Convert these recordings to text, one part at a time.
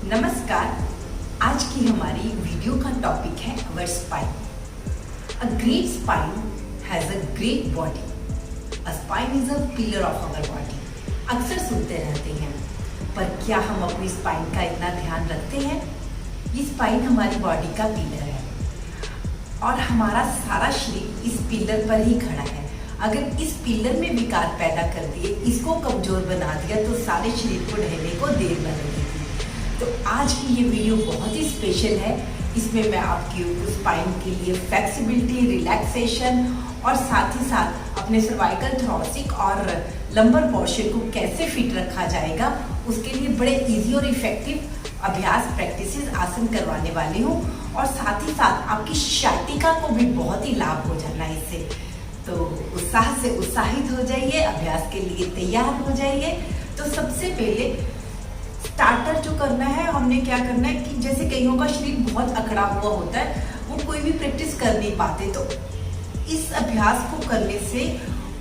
नमस्कार। आज की हमारी वीडियो का टॉपिक है our spine. A great spine has a great body. A spine is a pillar of our body. अक्सर सुनते रहते हैं, पर क्या हम अपनी स्पाइन का इतना ध्यान रखते हैं? ये स्पाइन हमारी बॉडी का पिलर है और हमारा सारा शरीर इस पिलर पर ही खड़ा है। अगर इस पिलर में विकार पैदा कर दिए, इसको कमजोर बना दिया, तो सारे शरीर को ढहने को देर न लगेगी। तो आज की ये वीडियो बहुत ही स्पेशल है। इसमें मैं आपकी स्पाइन के लिए फ्लेक्सिबिलिटी, रिलैक्सेशन और साथ ही साथ अपने सर्वाइकल, थोरैसिक और लंबर पोर्शन को कैसे फिट रखा जाएगा, उसके लिए बड़े इजी और इफेक्टिव अभ्यास, प्रैक्टिसेस, आसन करवाने वाली हूँ। और साथ ही साथ आपकी शाटिका को भी बहुत ही लाभ हो जाना है इससे। तो उत्साह से उत्साहित हो जाइए, अभ्यास के लिए तैयार हो जाइए। तो सबसे पहले स्टार्टर जो करना है, हमने क्या करना है कि जैसे कईयों का शरीर बहुत अकड़ा हुआ होता है, वो कोई भी प्रैक्टिस कर नहीं पाते, तो इस अभ्यास को करने से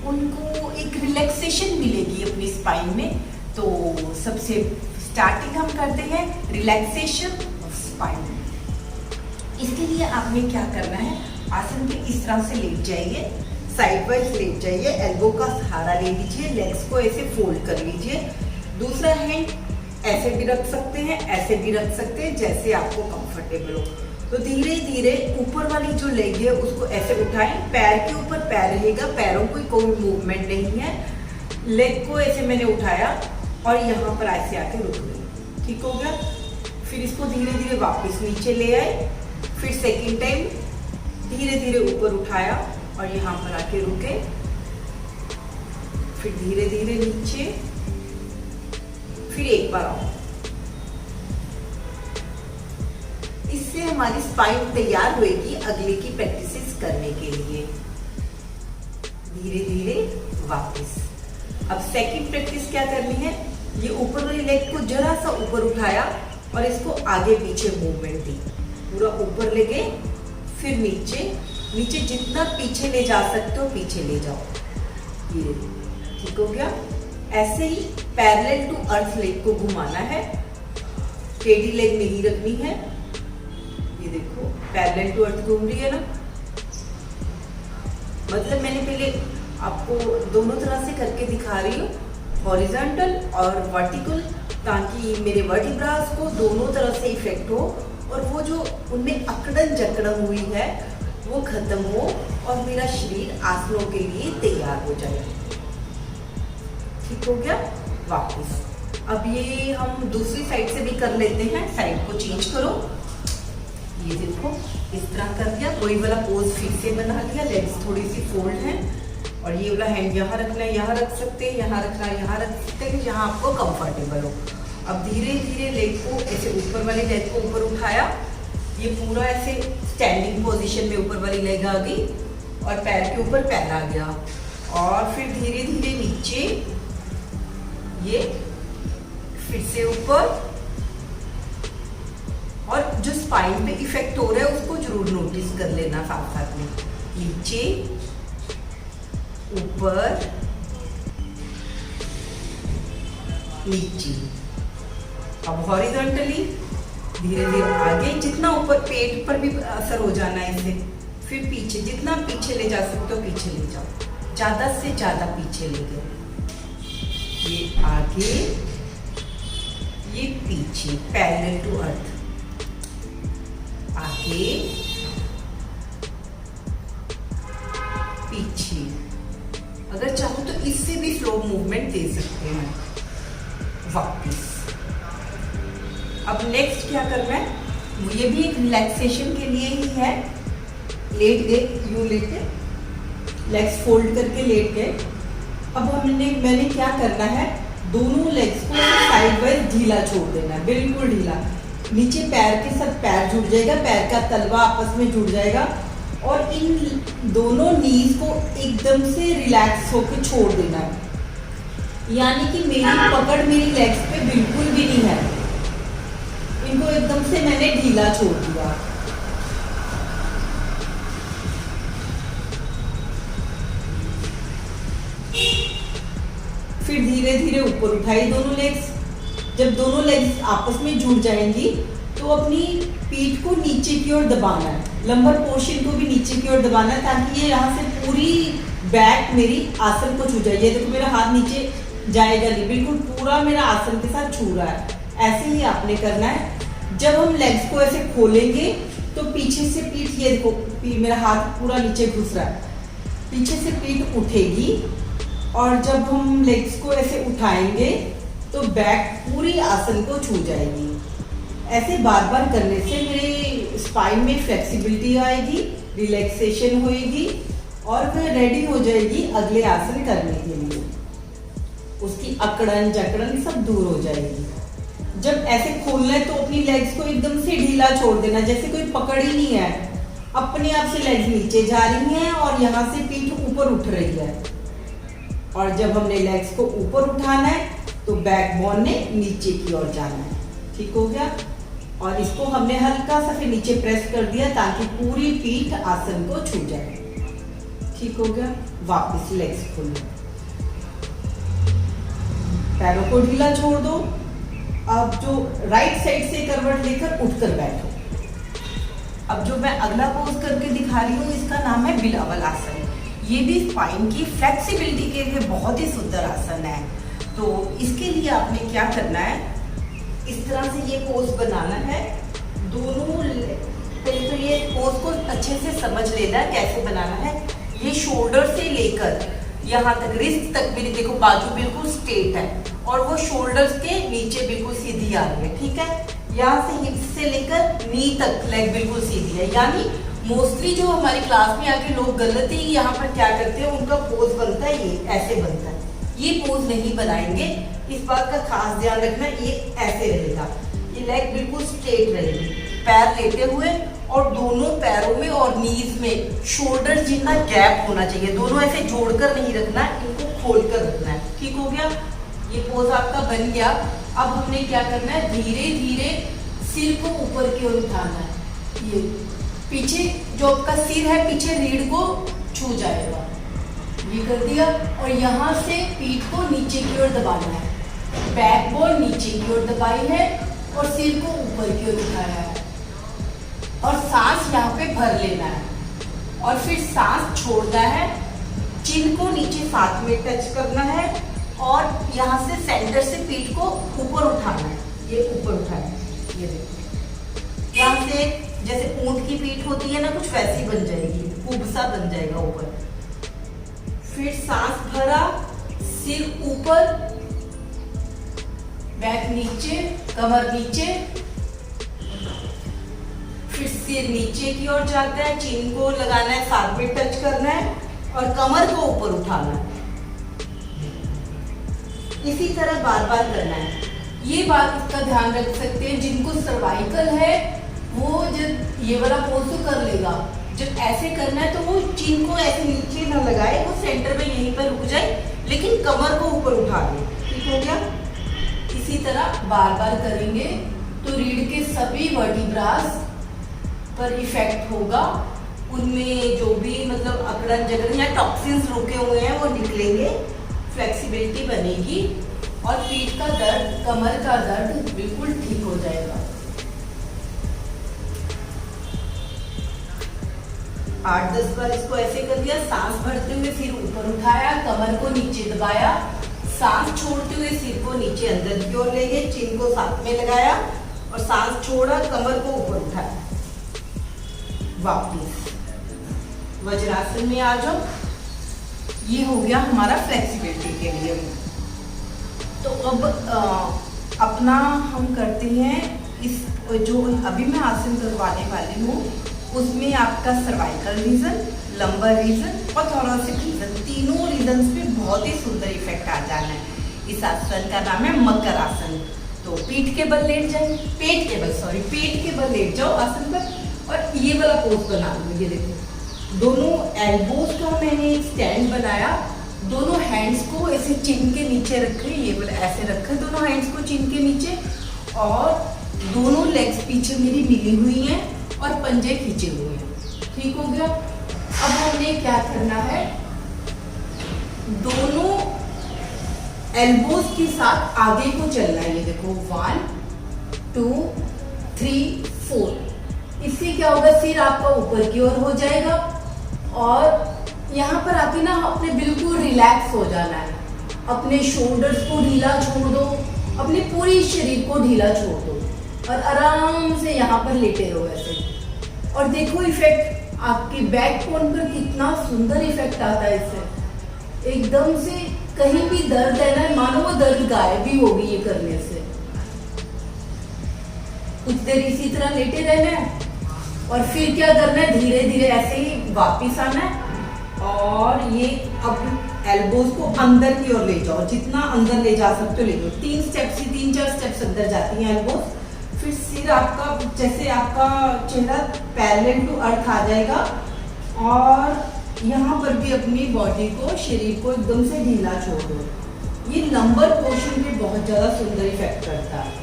उनको एक रिलैक्सेशन मिलेगी अपनी स्पाइन में। तो सबसे स्टार्टिंग हम करते हैं रिलैक्सेशन ऑफ स्पाइन। इसके लिए आपने क्या करना है, आसन पे इस तरह से लेट जाइए, साइड वाइज लेट जाइए, एल्बो का सहारा ले लीजिए, लेग्स को ऐसे फोल्ड कर लीजिए। दूसरा हैंड ऐसे भी रख सकते हैं, ऐसे भी रख सकते हैं, जैसे आपको कंफर्टेबल हो। तो धीरे धीरे ऊपर वाली जो लेग है उसको ऐसे उठाएं, पैर के ऊपर पैर रहेगा, पैरों की कोई मूवमेंट नहीं है। लेग को ऐसे मैंने उठाया और यहाँ पर ऐसे आके रुक गई, ठीक हो गया। फिर इसको धीरे धीरे वापस नीचे ले आए, फिर सेकेंड टाइम धीरे धीरे ऊपर उठाया और यहाँ पर आके रुके, फिर धीरे धीरे नीचे, फिर एक बार आओ। इससे हमारी स्पाइन तैयार होएगी अगले की प्रैक्टिसेस करने के लिए। धीरे धीरे वापस। अब सेकंड प्रैक्टिस क्या करनी है, ये ऊपर वाली लेग को जरा सा ऊपर उठाया और इसको आगे पीछे मूवमेंट दी, पूरा ऊपर ले गए, फिर नीचे, नीचे जितना पीछे ले जा सकते हो पीछे ले जाओ, ये ठीक हो गया। ऐसे ही पैरेलल टू अर्थ लेग को घुमाना है, टेढ़ी लेग नहीं रखनी है। ये देखो पैरेलल टू अर्थ घूम रही है ना, मतलब मैंने पहले आपको दोनों तरह से करके दिखा रही हूँ, हॉरिजॉन्टल और वर्टिकल, ताकि मेरे वर्टिब्रास को दोनों तरह से इफेक्ट हो और वो जो उनमें अकड़न जकड़न हुई है वो खत्म हो और मेरा शरीर आसनों के लिए तैयार हो जाए। ठीक हो गया। वापस अब ये हम दूसरी साइड से भी कर लेते हैं, साइड को चेंज करो। ये देखो इस तरह कर दिया, वही वाला पोज फिर से बना लिया, लेग्स थोड़ी सी फोल्ड है और ये वाला हैंड यहाँ रखना है, यहाँ रख सकते हैं, यहाँ रखना है, यहाँ रख सकते हैं, जहाँ आपको कंफर्टेबल हो। अब धीरे धीरे लेग को ऐसे ऊपर वाली लेग को ऊपर उठाया, ये पूरा ऐसे स्टैंडिंग पोजीशन में ऊपर वाली लेग आ गई और पैर के ऊपर पैर आ गया, और फिर धीरे धीरे नीचे, ये फिर से ऊपर, और जो स्पाइन पे इफेक्ट हो रहा है उसको जरूर नोटिस कर लेना साथ साथ में। नीचे, ऊपर, नीचे। अब हॉरिजॉन्टली धीरे धीरे आगे, जितना ऊपर पेट पर भी असर हो जाना है इससे, फिर पीछे, जितना पीछे ले जा सकते हो पीछे ले जाओ, ज्यादा से ज्यादा पीछे ले गए। ये आगे, ये पीछे, पैरेलल टू अर्थ, आगे, पीछे। अगर चाहो तो इससे भी स्लो मूवमेंट दे सकते हैं। वापस। अब नेक्स्ट क्या करना है, ये भी एक रिलैक्सेशन के लिए ही है। लेट गए, यूं लेटे, लेग्स फोल्ड करके लेट गए। अब मैंने क्या करना है, दोनों लेग्स को साइड वाइज ढीला छोड़ देना है, बिल्कुल ढीला। नीचे पैर के साथ पैर जुड़ जाएगा, पैर का तलवा आपस में जुड़ जाएगा और इन दोनों नीज को एकदम से रिलैक्स होकर छोड़ देना है, यानी कि मेरी पकड़ मेरी लेग्स पे बिल्कुल भी नहीं है, इनको एकदम से मैंने ढीला छोड़ दिया। फिर धीरे धीरे ऊपर उठाई दोनों लेग्स, जब दोनों लेग्स आपस में जुड़ जाएंगी तो अपनी पीठ को नीचे की ओर दबाना है, लंबर पोर्शन को भी नीचे की ओर दबाना है, ताकि ये यहाँ से पूरी बैक मेरी आसन को छू जाए। ये देखो मेरा हाथ नीचे जाएगा नहीं, बिल्कुल पूरा मेरा आसन के साथ छू रहा है। ऐसे ही आपने करना है। जब हम लेग्स को ऐसे खोलेंगे तो पीछे से पीठ, ये देखो मेरा हाथ पूरा नीचे घुस रहा है, पीछे से पीठ उठेगी और जब हम लेग्स को ऐसे उठाएंगे तो बैक पूरी आसन को छू जाएगी। ऐसे बार बार करने से मेरे स्पाइन में फ्लेक्सिबिलिटी आएगी, रिलैक्सेशन होएगी और फिर रेडी हो जाएगी अगले आसन करने के लिए। उसकी अकड़न जकड़न सब दूर हो जाएगी। जब ऐसे खोलना है तो अपनी लेग्स को एकदम से ढीला छोड़ देना, जैसे कोई पकड़ ही नहीं है, अपने आप से लेग्स नीचे जा रही हैं और यहाँ से पीठ ऊपर उठ रही है। और जब हमने लेग्स को ऊपर उठाना है तो बैकबोन ने नीचे की ओर जाना है। ठीक हो गया। और इसको हमने हल्का सा फिर नीचे प्रेस कर दिया ताकि पूरी पीठ आसन को छू जाए। ठीक हो गया। वापस लेग्स खोलो, पैरों को ढीला छोड़ दो। अब जो राइट साइड से करवट लेकर उठकर बैठो। अब जो मैं अगला पोज करके दिखा रही हूँ इसका नाम है बिलावल आसन। ये भी स्पाइन की फ्लेक्सिबिलिटी के लिए बहुत ही सुंदर आसन है। तो इसके लिए आपने क्या करना है, इस तरह से ये पोज बनाना है। दोनों पहले तो ये पोज को अच्छे से समझ लेना है कैसे बनाना है। ये शोल्डर से लेकर यहाँ तक रिस्ट तक मेरी देखो बाजू बिल्कुल स्ट्रेट है और वो शोल्डर्स के नीचे बिल्कुल सीधी आ रही है। ठीक है। यहाँ से हिप्स से लेकर नी तक लेग बिल्कुल सीधी है। यानी मोस्टली जो हमारी क्लास में आके लोग गलती यहाँ पर क्या करते हैं, उनका पोज बनता है ये ऐसे बनता है। ये पोज नहीं बनाएंगे, इस बात का खास ध्यान रखना। ये ऐसे रहेगा, ये लेग बिल्कुल स्ट्रेट रहेगी, पैर लेते हुए और दोनों पैरों में और नीज में शोल्डर जितना गैप होना चाहिए। दोनों ऐसे जोड़कर नहीं रखना, इनको खोलकर रखना है। ठीक हो गया। ये पोज आपका बन गया। अब हमने क्या करना है, धीरे धीरे सिर को ऊपर की ओर उठाना है। ये पीछे जो आपका सिर है पीछे रीढ़ को छू जाएगा। ये कर दिया और यहाँ से पीठ को नीचे की ओर दबाना है। बैकबोन नीचे की ओर दबाई है और सिर को ऊपर की ओर उठाया है और सांस यहाँ पे भर लेना है और फिर सांस छोड़ना है। चिन को नीचे साथ में टच करना है और यहाँ से सेंटर से पीठ को ऊपर उठाना है। ये ऊपर उठाना है। ये देखो यहाँ से जैसे ऊंट की पीठ होती है ना, कुछ वैसी बन जाएगी, कुबसा बन जाएगा ऊपर। फिर सांस भरा, सिर ऊपर, बैक नीचे, कमर नीचे, फिर सिर नीचे की ओर जाता है, चिन को लगाना है, साथ में टच करना है और कमर को ऊपर उठाना है। इसी तरह बार बार करना है। ये बात इसका ध्यान रख सकते हैं, जिनको सर्वाइकल है वो जब ये वाला पोज तो कर लेगा, जब ऐसे करना है तो वो चिन को ऐसे नीचे ना लगाए, वो सेंटर में यहीं पर रुक जाए, लेकिन कमर को ऊपर उठा दे। ठीक हो गया। इसी तरह बार बार करेंगे तो रीढ़ के सभी वर्टिब्रास पर इफेक्ट होगा। उनमें जो भी मतलब अकड़न जकड़न या टॉक्सिन्स रुके हुए हैं वो निकलेंगे, फ्लेक्सिबिलिटी बनेगी और पीठ का दर्द, कमर का दर्द बिल्कुल ठीक हो जाएगा। 8-10 बार इसको ऐसे कर दिया। सांस भरते हुए सिर ऊपर उठाया, कमर को नीचे दबाया, सांस छोड़ते हुए सिर को नीचे अंदर की ओर ले गए, चिन को साथ में लगाया और सांस छोड़ा, कमर को ऊपर उठाया। वापस वज्रासन में आ जाओ। ये हो गया हमारा फ्लेक्सिबिलिटी के लिए। तो अब अपना हम करते हैं इस जो अभी मैं आसन करवाने वाली हूँ उसमें आपका सर्वाइकल रीजन, लंबर रीजन और थोरेसिक रीजन, तीनों रीजन्स पे बहुत ही सुंदर इफेक्ट आ जाना है। इस आसन का नाम है मकर आसन। तो पीठ के बल लेट जाए, पेट के बल लेट जाओ आसन पर और ये वाला पोज बना लो। ये देखो दोनों एल्बोज का मैंने एक स्टैंड बनाया, दोनों हैंड्स को ऐसे चिन के नीचे रखे, ये वाला ऐसे रखा दोनों हैंड्स को चिन के नीचे और दोनों लेग्स पीछे मेरी मिली हुई हैं और पंजे खींचे हुए हैं। ठीक हो गया। अब हमने क्या करना है, दोनों एल्बोज के साथ आगे को चलना है। ये देखो 1 2 3 4। इससे क्या होगा, सिर आपका ऊपर की ओर हो जाएगा और यहाँ पर आके ना अपने बिल्कुल रिलैक्स हो जाना है। अपने शोल्डर्स को ढीला छोड़ दो, अपने पूरी शरीर को ढीला छोड़ दो और आराम से यहाँ पर लेटे रहो ऐसे। और देखो इफेक्ट आपके बैक बोन पर कितना सुंदर इफेक्ट आता है इससे। एकदम से कहीं भी दर्द है ना, मानो वो दर्द गायब भी होगी ये करने से। कुछ देर इसी तरह लेटे रहना है और फिर क्या करना है, धीरे धीरे ऐसे ही वापिस आना है और ये अब एल्बोज को अंदर की ओर ले जाओ, जितना अंदर ले जा सकते हो ले जाओ। 3 स्टेप से 3-4 स्टेप्स अंदर जाती हैं एल्बोज। फिर सिर आपका, जैसे आपका चेहरा पैरेलल टू अर्थ आ जाएगा और यहाँ पर भी अपनी बॉडी को, शरीर को एकदम से ढीला छोड़ दो। ये लंबर पोर्शन पे बहुत ज्यादा सुंदर इफेक्ट करता है।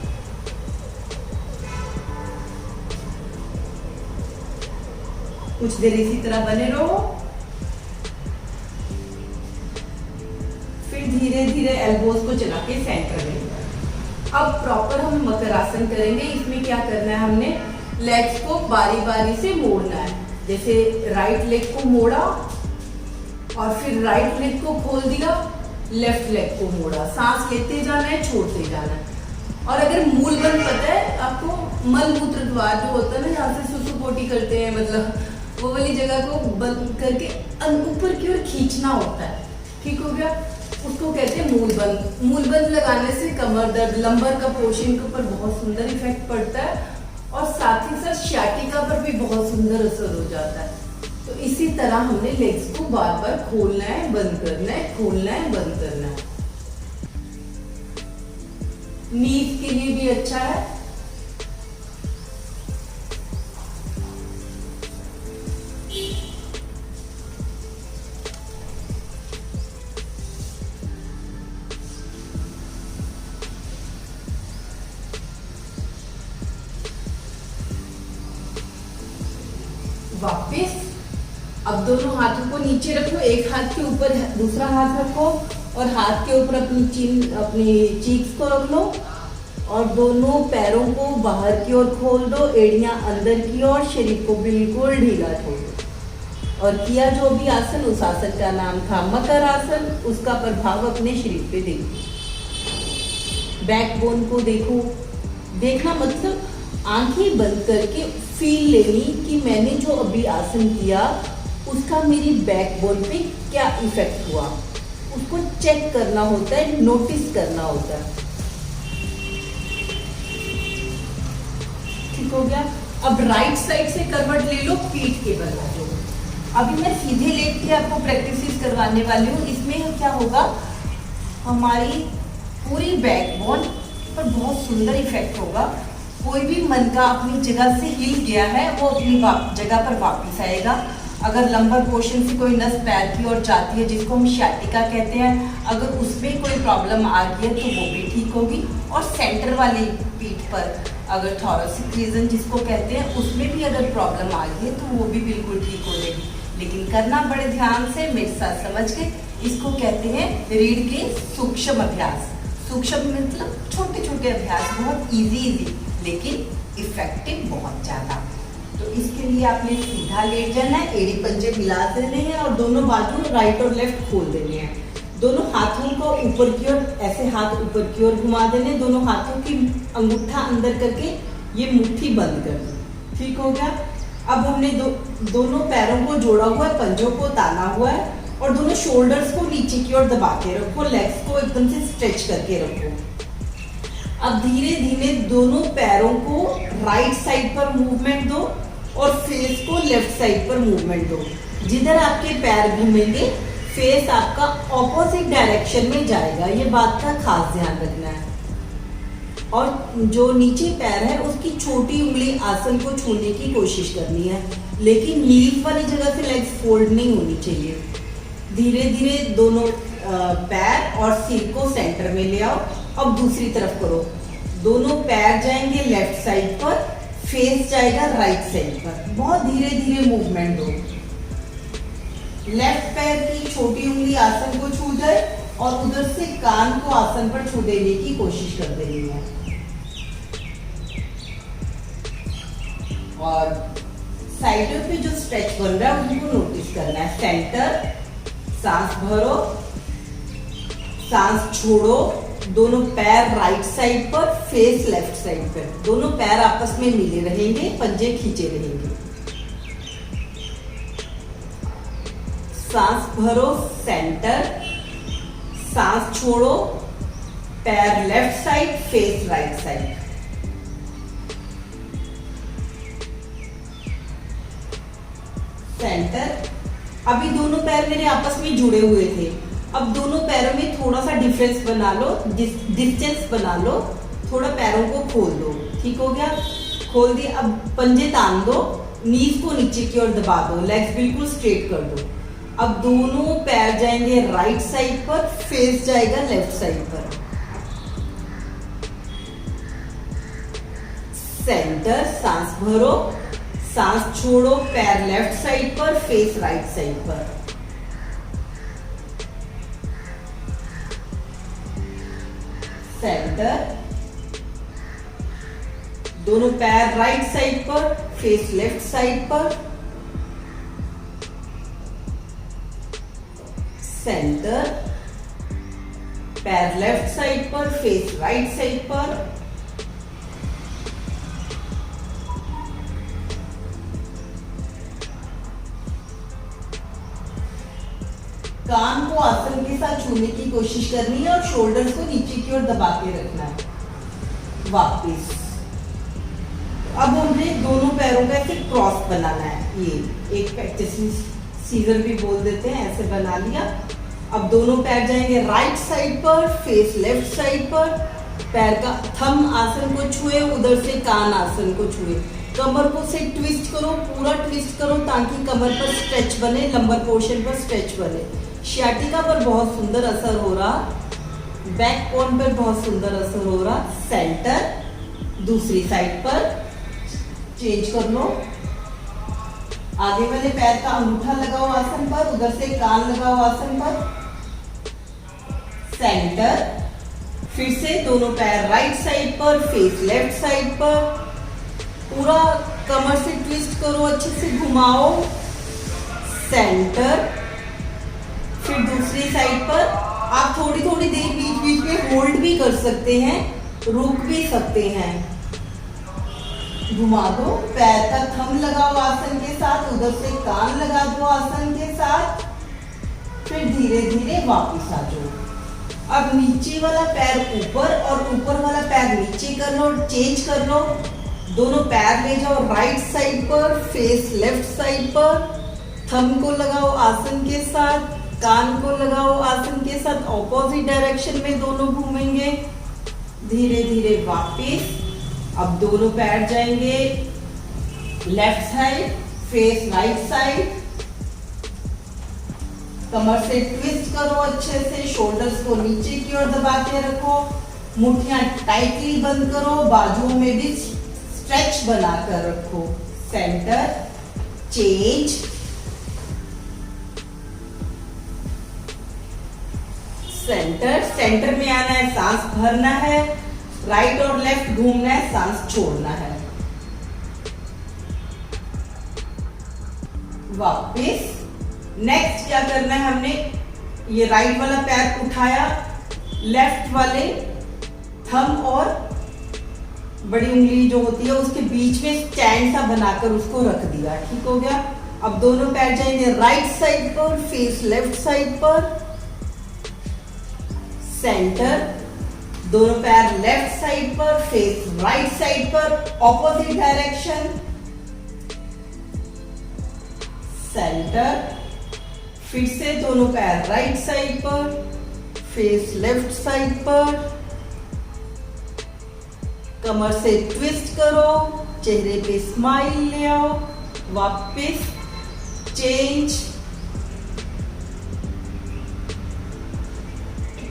कुछ देर इसी तरह बने रहो, फिर धीरे धीरे एल्बोज को चला के सेंटर में। अब प्रॉपर हम मकर आसन करेंगे। इसमें क्या करना है, हमने लेग्स को बारी बारी से मोड़ना है। जैसे राइट लेग को मोड़ा और फिर राइट लेग को खोल दिया, लेफ्ट लेग को मोड़ा, सांस लेते जाना है, छोड़ते जाना है। और अगर मूल बंद पता है आपको, मल मूत्र द्वार जो होता है ना, जहाँ से सुसु पोटी करते हैं, मतलब वो वाली जगह को बंद करके ऊपर की ओर खींचना होता है। ठीक हो गया, उसको कहते हैं मूल बंद। मूल बंद लगाने से कमर दर्द, लंबर का पोर्शन के ऊपर बहुत सुंदर इफेक्ट पड़ता है और साथ ही साथ शाटिका पर भी बहुत सुंदर असर हो जाता है। तो इसी तरह हमने लेग्स को बार बार खोलना है, बंद करना है, खोलना है, बंद करना है। नीज के लिए भी अच्छा है। वापिस अब दोनों हाथों को नीचे रखो, एक हाथ के ऊपर दूसरा हाथ रखो और हाथ के ऊपर अपनी चीक्स को रख लो और दोनों पैरों को बाहर की ओर खोल दो, एड़ियां अंदर की ओर, शरीर को बिल्कुल ढीला छोड़ दो। और किया जो भी आसन, उस आसन का नाम था मकर आसन। उसका प्रभाव अपने शरीर पे देखो, बैकबोन को देखो। देखना मतलब आंखें बंद करके फील लेनी कि मैंने जो अभी आसन किया उसका मेरी बैकबोन पे क्या इफेक्ट हुआ, उसको चेक करना होता है, नोटिस करना होता है। ठीक हो गया। अब राइट साइड से करवट ले लो, पीठ के बल आ जाओ। अभी मैं सीधे लेट के आपको प्रैक्टिस करवाने वाली हूँ। इसमें क्या होगा, हमारी पूरी बैकबोन पर बहुत सुंदर इफेक्ट होगा। कोई भी मन का अपनी जगह से हिल गया है वो अपनी जगह पर वापस आएगा। अगर लंबर पोर्शन से कोई नस पैर की ओर जाती है, जिसको हम शाटिका कहते हैं, अगर उसमें कोई प्रॉब्लम आ गई है तो वो भी ठीक होगी। और सेंटर वाली पीठ पर अगर थोरेसिक रीजन जिसको कहते हैं, उसमें भी अगर प्रॉब्लम आ गई है तो वो भी बिल्कुल ठीक हो जाएगी। लेकिन करना बड़े ध्यान से, मेरे साथ समझ के। इसको कहते हैं रीढ़ के सूक्ष्म अभ्यास। सूक्ष्म मतलब छोटे छोटे अभ्यास, बहुत इजी लेकिन इफेक्टिव बहुत ज्यादा। तो इसके लिए आपने सीधा लेट जाना है, एड़ी पंजे मिला देने हैं और दोनों बाजू राइट और लेफ्ट खोल देने हैं। दोनों हाथों को ऊपर की ओर, ऐसे हाथ ऊपर की ओर घुमा देने, दोनों हाथों की अंगूठा अंदर करके ये मुट्ठी बंद कर दी। ठीक हो गया। अब हमने दोनों पैरों को जोड़ा हुआ है, पंजों को ताना हुआ है और दोनों शोल्डर्स को नीचे की ओर दबा के रखो, लेग्स को एकदम से स्ट्रेच करके रखो। अब धीरे धीरे दोनों पैरों को राइट साइड पर मूवमेंट दो और फेस को लेफ्ट साइड पर मूवमेंट दो। जिधर आपके पैर घूमेंगे फेस आपका ऑपोजिट डायरेक्शन में जाएगा, ये बात का खास ध्यान रखना है। और जो नीचे पैर है उसकी छोटी उंगली आसन को छूने की कोशिश करनी है, लेकिन नीज वाली जगह से लेग्स फोल्ड नहीं होनी चाहिए। धीरे धीरे दोनों पैर और सिर को सेंटर में ले आओ। अब दूसरी तरफ करो, दोनों पैर जाएंगे लेफ्ट साइड पर, फेस जाएगा राइट साइड पर। बहुत धीरे धीरे मूवमेंट दो। लेफ्ट पैर की छोटी उंगली आसन को छू जाए, और उधर से कान को आसन पर छू देने की कोशिश कर देनी है। और साइडों पे जो स्ट्रेच बन रहा है उनको नोटिस करना है। सेंटर, सांस भरो, सांस छोड़ो, दोनों पैर राइट साइड पर, फेस लेफ्ट साइड पर, दोनों पैर आपस में मिले रहेंगे, पंजे खींचे रहेंगे। सांस भरो, सेंटर, सांस छोड़ो, पैर left side, face right side. Centre. अभी दोनों पैर मेरे आपस में जुड़े हुए थे, अब दोनों पैरों में थोड़ा सा डिफरेंस बना लो, डिस्टेंस बना लो, थोड़ा पैरों को खोल दो। ठीक हो गया? खोल दिए। अब पंजे तान दो, नीज को नीचे की ओर दबा दो, लेग्स बिल्कुल स्ट्रेट कर दो। अब दोनों पैर जाएंगे राइट साइड पर, फेस जाएगा लेफ्ट साइड पर। सेंटर, सांस भरो, सांस छोड़ो, पैर लेफ्ट साइड पर, फेस राइट साइड पर। सेंटर, दोनों पैर राइट साइड पर, फेस लेफ्ट साइड पर। सेंटर, पैर लेफ्ट साइड पर, फेस राइट साइड पर। कान को आसन के साथ छूने की कोशिश करनी है और शोल्डर्स को नीचे की ओर दबा के रखना है। वापिस। अब हमें दोनों पैरों का ऐसे क्रॉस बनाना है। ये एक प्रैक्टिस सीजर भी बोल देते हैं, ऐसे बना लिया। अब दोनों पैर जाएंगे राइट साइड पर, फेस लेफ्ट साइड पर। पैर का थंब आसन को छुए, उधर से कान आसन को छुए। कमर को से ट्विस्ट करो, पूरा ट्विस्ट करो ताकि कमर पर स्ट्रेच बने, लंबर पोर्शन पर स्ट्रेच बने। शियाटिका पर बहुत सुंदर असर हो रहा, बैक बोन पर बहुत सुंदर असर हो रहा। सेंटर, दूसरी साइड पर चेंज कर लो। आगे वाले पैर का अंगूठा लगाओ आसन पर, उधर से कान लगाओ आसन पर। सेंटर, फिर से दोनों पैर राइट साइड पर, फेस लेफ्ट साइड पर। पूरा कमर से ट्विस्ट करो, अच्छे से घुमाओ। सेंटर, फिर दूसरी साइड पर। आप थोड़ी थोड़ी देर बीच बीच में होल्ड भी कर सकते हैं, रुक भी सकते हैं। घुमा दो, पैर का थंब लगाओ आसन के साथ, उधर से कान लगा दो आसन के साथ। फिर धीरे धीरे वापस आ जाओ। अब नीचे वाला पैर ऊपर और ऊपर वाला पैर नीचे कर लो, चेंज कर लो। दोनों पैर ले जाओ राइट साइड पर, फेस लेफ्ट साइड पर। थंब को लगाओ आसन के साथ, कान को लगाओ आसन के साथ। ऑपोजिट डायरेक्शन में दोनों घूमेंगे। धीरे धीरे वापस। अब दोनों पैर जाएंगे left side, face right side. कमर से ट्विस्ट करो अच्छे से, शोल्डर्स को नीचे की ओर दबा के रखो। मुट्ठियां टाइटली बंद करो, बाजुओं में भी स्ट्रेच बनाकर रखो। Centre, change. सेंटर, सेंटर में आना है, सांस भरना है, राइट और लेफ्ट घूमना है, सांस छोड़ना है। वापिस। नेक्स्ट क्या करना है, हमने ये राइट वाला पैर उठाया, लेफ्ट वाले थंब और बड़ी उंगली जो होती है उसके बीच में स्टैंड सा बनाकर उसको रख दिया। ठीक हो गया? अब दोनों पैर जाएंगे राइट साइड पर, फेस लेफ्ट साइड पर। सेंटर, दोनों पैर लेफ्ट साइड पर, फेस राइट साइड पर, ऑपोजिट डायरेक्शन। सेंटर, फिर से दोनों पैर राइट साइड पर, फेस लेफ्ट साइड पर। कमर से ट्विस्ट करो, चेहरे पे स्माइल ले आओ। वापस, चेंज।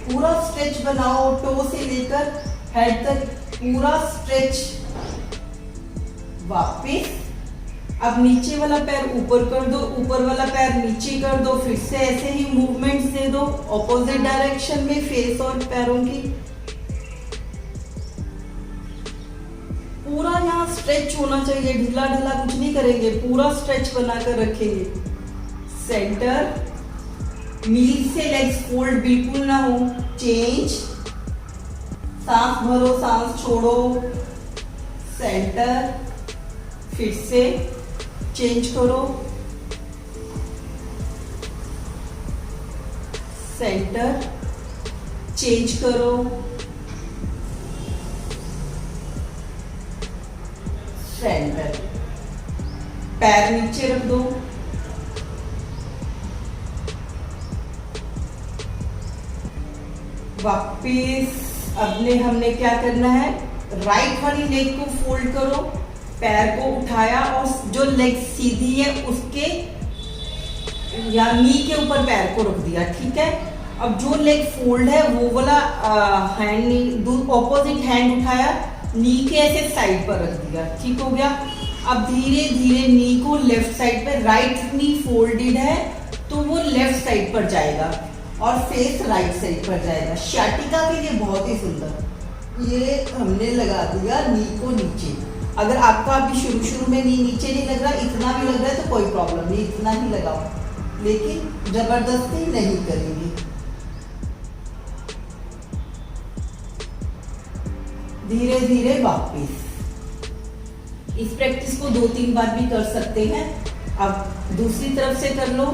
पूरा स्ट्रेच बनाओ, टो से लेकर हेड तक पूरा स्ट्रेच। वापिस, अब नीचे वाला पैर ऊपर कर दो, ऊपर वाला पैर नीचे कर दो, फिर से ऐसे ही मूवमेंट्स दे दो ऑपोजिट डायरेक्शन में फेस और पैरों की। पूरा यहाँ स्ट्रेच होना चाहिए, ढीला ढीला कुछ नहीं करेंगे, पूरा स्ट्रेच बनाकर रखेंगे। सेंटर, नीज से लेग्स फोल्ड बिल्कुल ना हो। चेंज, सांस भरो, सांस छोड़ो। सेंटर, फिर से चेंज करो। सेंटर, चेंज करो। सेंटर, पैर नीचे रख दो। वापिस अब हमने क्या करना है, राइट वाली लेग को फोल्ड करो, पैर को उठाया और जो लेग सीधी है उसके या नी के ऊपर पैर को रख दिया, ठीक है। अब जो लेग फोल्ड है वो वाला हैंड ऑपोजिट हैंड उठाया, नी के ऐसे साइड पर रख दिया, ठीक हो गया। अब धीरे धीरे नी को लेफ्ट साइड पे, राइट नी फोल्डेड है तो वो लेफ्ट साइड पर जाएगा और फेस राइट साइड पर जाएगा। शाटिका के लिए बहुत ही सुंदर। ये हमने लगा दिया नी को नीचे। अगर आपका अभी शुरू में नी नीचे नहीं लग रहा, इतना भी लग रहा है तो कोई प्रॉब्लम नहीं, इतना ही लगाओ, लेकिन जबरदस्ती नहीं करेंगे। धीरे धीरे वापस। इस प्रैक्टिस को 2-3 बार भी कर सकते हैं। अब दूसरी तरफ से कर लो,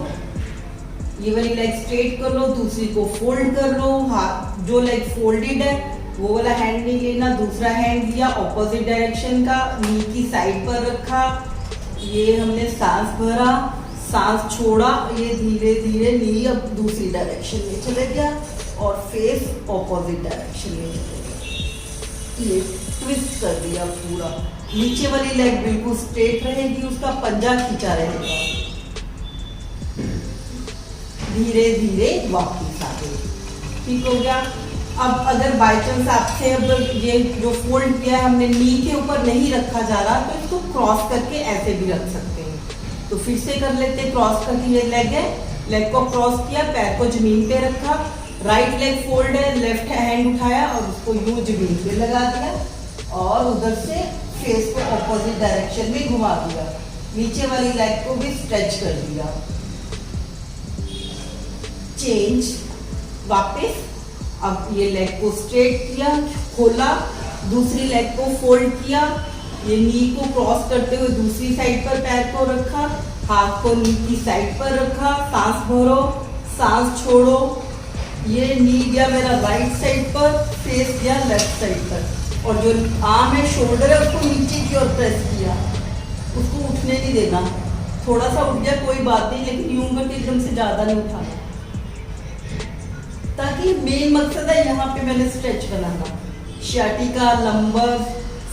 ये वाली लेग स्ट्रेट कर लो, दूसरी को फोल्ड कर लो। हाथ जो लेग फोल्डेड है वो वाला हैंड नहीं लेना, दूसरा हैंड लिया ऑपोजिट डायरेक्शन का, नी की साइड पर रखा, ये हमने सांस भरा, सांस छोड़ा, ये धीरे धीरे नी अब दूसरी डायरेक्शन में चले गया और फेस ऑपोजिट डायरेक्शन में चले गया। ये ट्विस्ट कर दिया पूरा। नीचे वाली लेग बिल्कुल स्ट्रेट रहेगी, उसका पंजा खींचा रहेगा। धीरे धीरे वापस आ गए, ठीक हो गया। अब अगर बाय चांस आपसे अब ये जो फोल्ड किया है हमने नी के ऊपर नहीं रखा जा रहा तो इसको क्रॉस करके ऐसे भी रख सकते हैं। तो फिर से कर लेते हैं। क्रॉस करके ये लेग है, लेग को क्रॉस किया, पैर को जमीन पे रखा, राइट लेग फोल्ड है, लेफ्ट हैंड उठाया और उसको यूं जमीन पे लगा दिया और उधर से फेस को ऑपोजिट डायरेक्शन में घुमा दिया। नीचे वाली लेग को भी स्ट्रेच कर दिया। चेंज, वापस। अब ये लेग को स्ट्रेट किया, खोला, दूसरी लेग को फोल्ड किया, ये नी को क्रॉस करते हुए दूसरी साइड पर पैर को रखा, हाथ को नी की साइड पर रखा, सांस भरो, सांस छोड़ो, ये नी गया मेरा राइट साइड पर, फेस गया लेफ्ट साइड पर और जो आर्म है, शोल्डर है, उसको नीचे की ओर प्रेस किया, उसको उठने नहीं देना। थोड़ा सा उठ गया कोई बात नहीं, लेकिन यूं करके एकदम से ज्यादा नहीं उठाना, ताकि मेन मकसद है यहाँ पे मैंने स्ट्रेच बनाना। शाटिका, लंबर,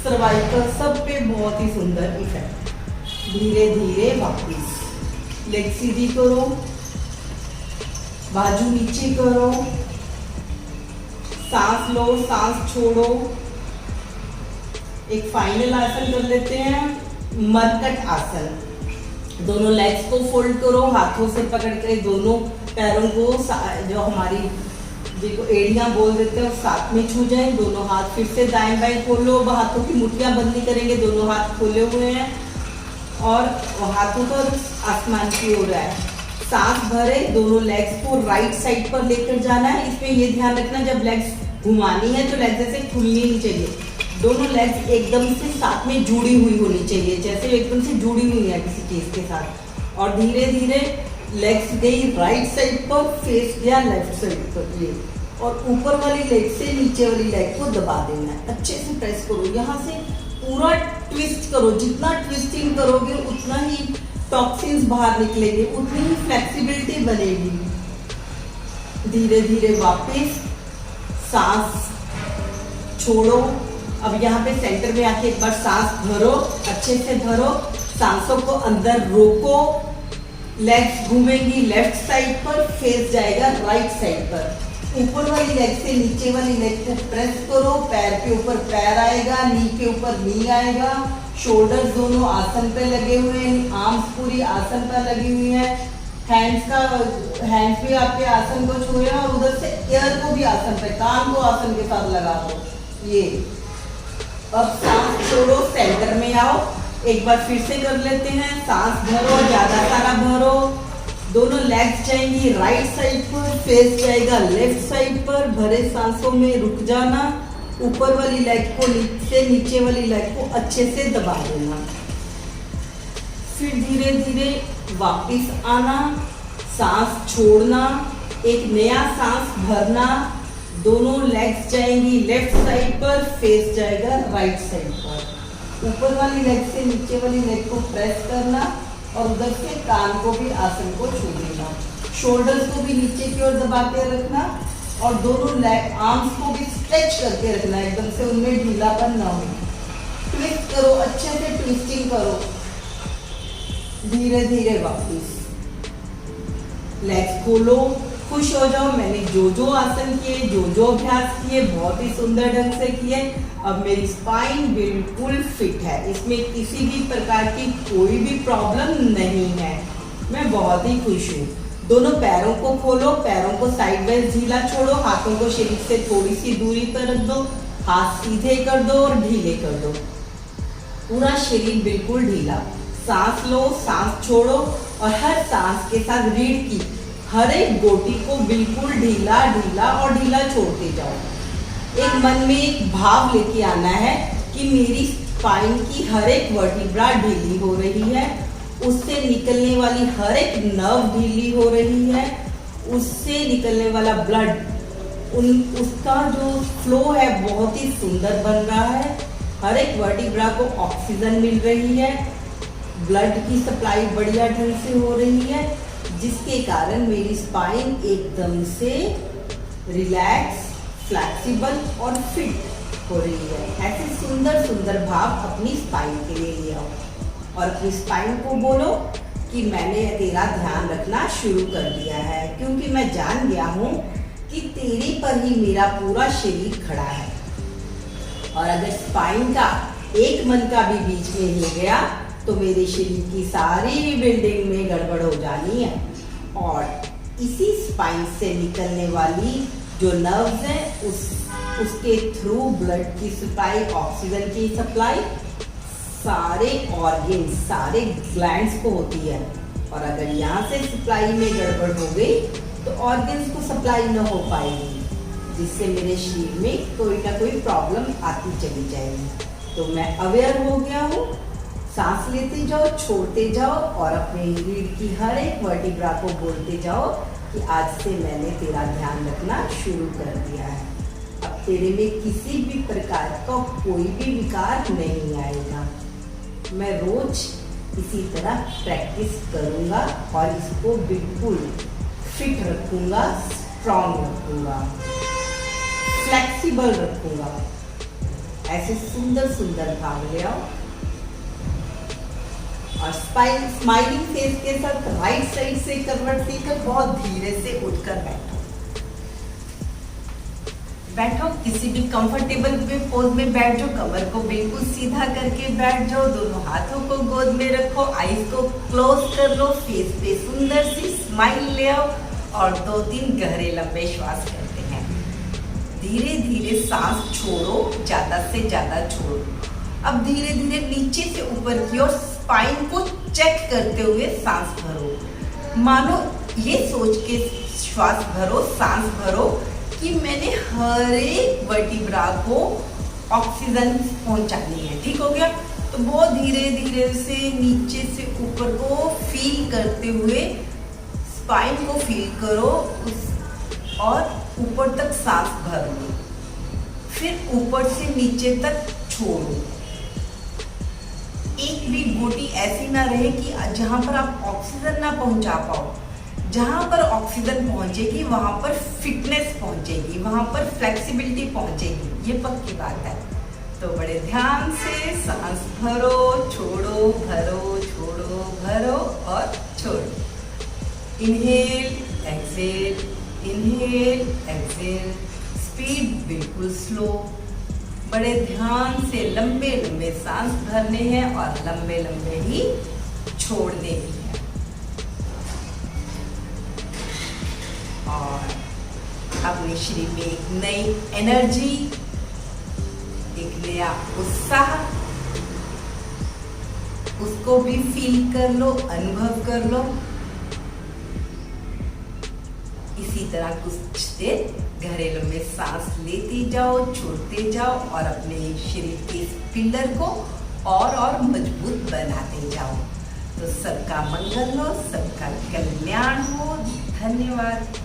सर्वाइकल सब पे बहुत ही सुंदर इफेक्ट। धीरे धीरे वापस लेग सीधी करो, बाजू नीचे करो, सांस लो, सांस छोड़ो। एक फाइनल आसन कर लेते हैं, मरकट आसन। दोनों लेग्स को फोल्ड करो, हाथों से पकड़ के दोनों पैरों को जो हमारी जिनको एड़ियां बोल देते हैं साथ में छू जाए। दोनों हाथ फिर से दाएं बाएं खोलो, हाथों की मुट्ठियां बंद नहीं करेंगे, दोनों हाथ खोले हुए हैं और हाथों का आसमान की ओर है। सांस भरे, दोनों लेग्स को राइट साइड पर लेकर जाना है। इसमें ये ध्यान रखना जब लेग्स घुमानी है तो लेग्स ऐसे खुलनी नहीं चाहिए, दोनों लेग्स एकदम से साथ में जुड़ी हुई होनी चाहिए, जैसे एकदम से जुड़ी हुई है किसी चीज के साथ। और धीरे धीरे लेग्स गई राइट साइड पर, फेस गया लेफ्ट साइड पर, ये और ऊपर वाली लेग से नीचे वाली लेग को दबा देना है। अच्छे से प्रेस करो, यहाँ से पूरा ट्विस्ट करो, जितना ट्विस्टिंग करोगे उतना ही टॉक्सिन्स बाहर निकलेंगे, उतनी ही फ्लेक्सिबिलिटी बनेगी। धीरे धीरे वापस सांस छोड़ो। अब यहाँ पे सेंटर में आके एक बार सांस भरो, अच्छे से भरो, सांसों को अंदर रोको, लेग्स घूमेंगी लेफ्ट साइड पर, फेस जाएगा राइट साइड पर। ऊपर वाली लेग से नीचे वाली लेग को प्रेस करो, पैर के ऊपर पैर आएगा, नी के ऊपर नी आएगा, शोल्डर्स दोनों आसन पे लगे हुए हैं, आर्म्स पूरी आसन पर लगी हुई है, हैंड्स भी आपके आसन को छू रहे हैं और उधर से ईयर को भी आसन पे, कान को आसन के साथ लगा दो। ये अब सांस छोड़ो, सेंटर में आओ, एक बार फिर से कर लेते हैं। सांस भरो, ज्यादा सारा भरो। दोनों लेग्स जाएंगी राइट साइड पर, फेस जाएगा लेफ्ट साइड पर। भरे सांसों में रुक जाना, ऊपर वाली लेग को नीचे, नीचे वाली लेग को अच्छे से दबा देना। फिर धीरे धीरे वापस आना, सांस छोड़ना, एक नया सांस भरना। दोनों लेग्स जाएंगी लेफ्ट साइड पर, फेस जाएगा राइट साइड पर। ऊपर वाली लेग से नीचे वाली लेग को प्रेस करना और उधर से कान को भी आसन को छू देना। शोल्डर्स को भी नीचे की ओर दबा के रखना और दोनों लेग आर्म्स को भी स्ट्रेच करके रखना, एकदम से उनमें ढीलापन ना हो। ट्विस्ट करो, अच्छे से ट्विस्टिंग करो। धीरे धीरे वापस लेग्स खोलो, खुश हो जाओ। मैंने जो आसन किए, जो अभ्यास किए, बहुत ही सुंदर ढंग से किए। अब मेरी स्पाइन बिल्कुल फिट है, इसमें किसी भी प्रकार की कोई भी प्रॉब्लम नहीं है। मैं बहुत ही खुश हूँ। दोनों पैरों को खोलो, पैरों को साइड वाइज ढीला छोड़ो, हाथों को शरीर से थोड़ी सी दूरी पर रख दो, हाथ सीधे कर दो और ढीले कर दो। पूरा शरीर बिल्कुल ढीला। सांस लो, सांस छोड़ो और हर सांस के साथ रीढ़ की हर एक गोटी को बिल्कुल ढीला ढीला और ढीला छोड़ते जाओ। एक मन में एक भाव लेके आना है कि मेरी स्पाइन की हर एक वर्टिब्रा ढीली हो रही है, उससे निकलने वाली हर एक नर्व ढीली हो रही है, उससे निकलने वाला ब्लड उसका जो फ्लो है बहुत ही सुंदर बन रहा है। हर एक वर्टिब्रा को ऑक्सीजन मिल रही है, ब्लड की सप्लाई बढ़िया ढंग से हो रही है, जिसके कारण मेरी स्पाइन एकदम से रिलैक्स, फ्लेक्सिबल और फिट हो रही है। ऐसे सुंदर सुंदर भाव अपनी स्पाइन के लिए ले आओ और अपनी स्पाइन को बोलो कि मैंने तेरा ध्यान रखना शुरू कर दिया है, क्योंकि मैं जान गया हूँ कि तेरे पर ही मेरा पूरा शरीर खड़ा है। और अगर स्पाइन का एक मन का भी बीच में हिल गया तो मेरे शरीर की सारी बिल्डिंग में गड़बड़ हो जानी है। और इसी स्पाइन से निकलने वाली जो नर्व्स हैं उसके थ्रू ब्लड की सप्लाई, ऑक्सीजन की सप्लाई सारे ऑर्गन्स, सारे ग्लैंड्स को होती है। और अगर यहाँ से सप्लाई में गड़बड़ हो गई तो ऑर्गन्स को सप्लाई न हो पाएगी, जिससे मेरे शरीर में कोई ना कोई प्रॉब्लम आती चली जाएगी। तो मैं अवेयर हो गया हूँ। सांस लेते जाओ, छोड़ते जाओ और अपने रीढ़ की हर एक वर्टिब्रा को बोलते जाओ कि आज से मैंने तेरा ध्यान रखना शुरू कर दिया है। अब तेरे में किसी भी प्रकार का कोई भी विकार नहीं आएगा। मैं रोज इसी तरह प्रैक्टिस करूँगा और इसको बिल्कुल फिट रखूँगा, स्ट्रॉन्ग रखूँगा, फ्लेक्सिबल रखूँगा। ऐसे सुंदर सुंदर भाव ले आओ और स्माइलिंग फेस के साथ राइट साइड से करवट देकर बहुत धीरे से उठकर बैठो। किसी भी कंफर्टेबल पोज में बैठ जाओ, कमर को बिल्कुल सीधा करके बैठ जाओ, दोनों हाथों को गोद में रखो, आईज को क्लोज कर लो, फेस पे सुंदर सी स्माइल ले आओ और 2-3 गहरे लंबे श्वास करते हैं। धीरे धीरे सांस छोड़ो, ज्यादा से ज्यादा छोड़ो। अब धीरे धीरे नीचे से ऊपर की ओर स्पाइन को चेक करते हुए सांस भरो। मानो ये सोच के श्वास भरो, सांस भरो कि मैंने हर एक वर्टिब्रा को ऑक्सीजन पहुंचानी है। ठीक हो गया? तो बहुत धीरे धीरे से नीचे से ऊपर को फील करते हुए स्पाइन को फील करो और ऊपर तक सांस भर लो, फिर ऊपर से नीचे तक छोड़ो। एक भी गोटी ऐसी ना रहे कि जहां पर आप ऑक्सीजन ना पहुंचा पाओ। जहां पर ऑक्सीजन पहुंचेगी वहां पर फिटनेस पहुंचेगी, वहां पर फ्लेक्सिबिलिटी पहुंचेगी, ये पक्की बात है। तो बड़े ध्यान से सांस भरो, छोड़ो, भरो, छोड़ो, भरो और छोड़ो। Inhale, exhale, inhale exhale, speed बिल्कुल स्लो। बड़े ध्यान से लंबे लंबे सांस भरने हैं और लंबे लंबे ही छोड़ने भी हैं। और अपने शरीर में एक नई एनर्जी, एक नया उत्साह, उसको भी फील कर लो, अनुभव कर लो। इसी तरह कुछ देर घरेलू में सांस लेते जाओ, छोड़ते जाओ और अपने शरीर के इस पिलर को और मजबूत बनाते जाओ। तो सबका मंगल हो, सबका कल्याण हो। धन्यवाद।